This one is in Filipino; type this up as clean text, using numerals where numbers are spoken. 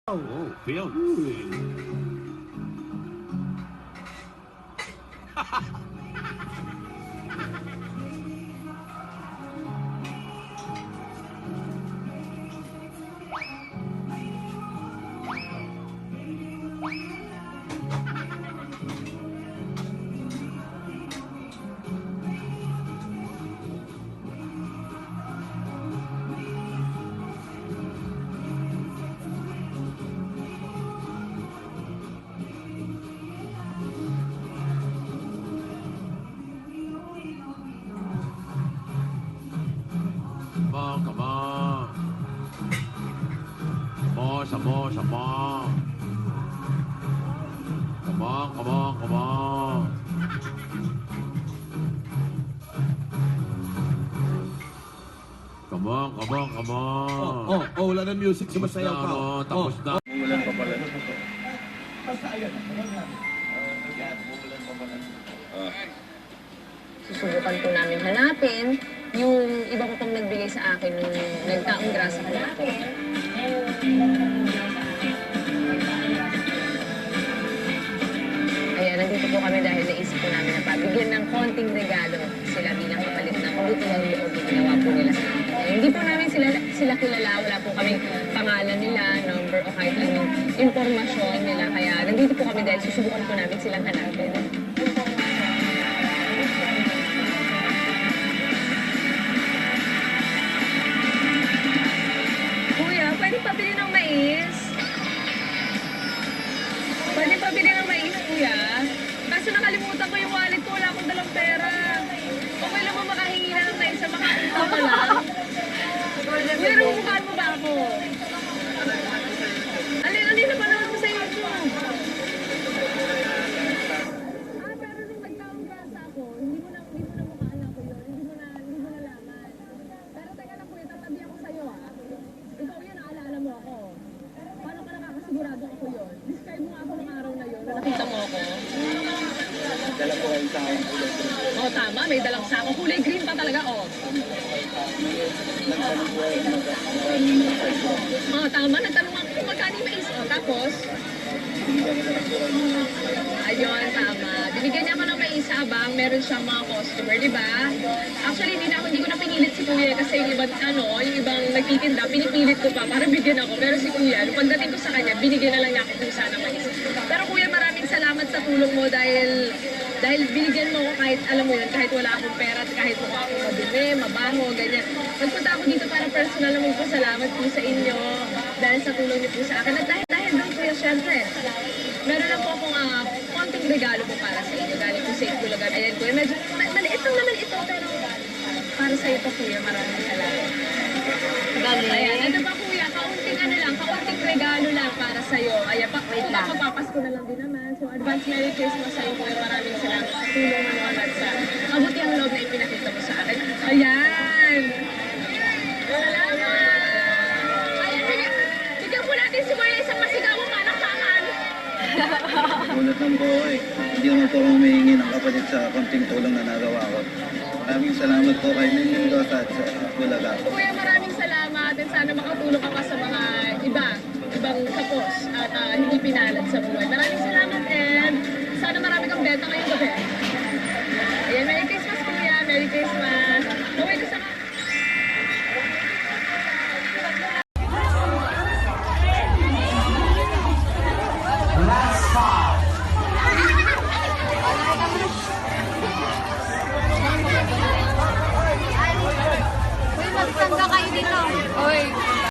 Oh, Phil. Come on. Some more. Come on. Come on. Wala na music, sumasayaw ka. Tapos na. Umulan pa pala. Susubukan po namin hanapin yung iba ko pang nagbigay sa akin nung nagtaong grasa ko ako. Ayan, nandito po kami dahil naisip po namin na pabigyan ng konting regalo sila bilang kapalit ng kabutihang loob na ginawa po nila sa akin. Hindi po namin sila kilala, wala po kaming pangalan nila, number o kahit anong impormasyon nila. Kaya nandito po kami dahil susubukan po namin silang hanapin. Pwede pabili ng mais? Pwede pabili ng mais, kuya? Kaso nakalimutan ko yung wallet ko, wala akong dalang pera. Okay lang mo makahingi na ng mais sa makaunta ko lang? Kuya, rumukhaan mo ba ako? Alin na ba naman mo sa iyo mo? Pero nung nagtaong grasa ako, hindi mo na mukhaan ako yun. Hindi mo na laman. Pero teka lang kuya, tatabi ako sa'yo Ikaw yan, naalala mo ako. Paano ka nakakasigurado ako yun? Describe mo nga ako ng araw na yun, na nakita mo ako. Dala ko kayo sa akin. Tama, may dalang sako. Kulay green pa talaga, tama, nagtanong ako kung magkano yung mais. Tapos? Ayun, tama. Binigyan niya ako ng mais habang meron siyang mga customer, di ba? Actually, hindi ko na pinilit si Kuya kasi yung ibang nagtitinda, pinipilit ko pa para bigyan ako. Pero si Kuya, nung pagdating ko sa kanya, binigyan na lang niya ako kung sana mais. Pero Kuya, maraming salamat sa tulong mo dahil binigyan mo ako kahit, alam mo yun, kahit wala akong pera at kahit mukha akong madumi, mabaho, ganyan. Nagpunta ako dito para personal na magpasalamat po sa inyo dahil sa tulong niyo po sa akin. At dahil doon, Kuya, syempre, meron lang po akong konting regalo po para sa inyo. Galing po sa Itbulagan. Ayan, Kuya, medyo maliit lang naman ito, pero para sa iyo po, Kuya, maraming salamat. Galing. Ayan, ito pa, Kuya, kaunting regalo lang para sa iyo. Ayan, wait lang. Papapasko na lang din naman. So, advance Merry Christmas sa iyo, Kuya. Maraming salamat sa tulong mo naman sa mabuti ang loob na ipinakita mo sa akin. Ayan! Salamat! Ayan, bigyan po natin si Kuya isang masigawang palakpakan. Ulat ng buhay. Hindi naman po ako humihingi ng kapalit sa konting tulong na nagawa ko. Maraming salamat po kay Ninyong Dota at sa Bulaga. Kuya, maraming salamat at sana makatulong ka pa sa mga ibang kapos at hindi pinalad sa buhay. Maraming salamat and sana marami kang benta ngayong gabi. Ayan, Merry Christmas, Kuya! Merry Christmas!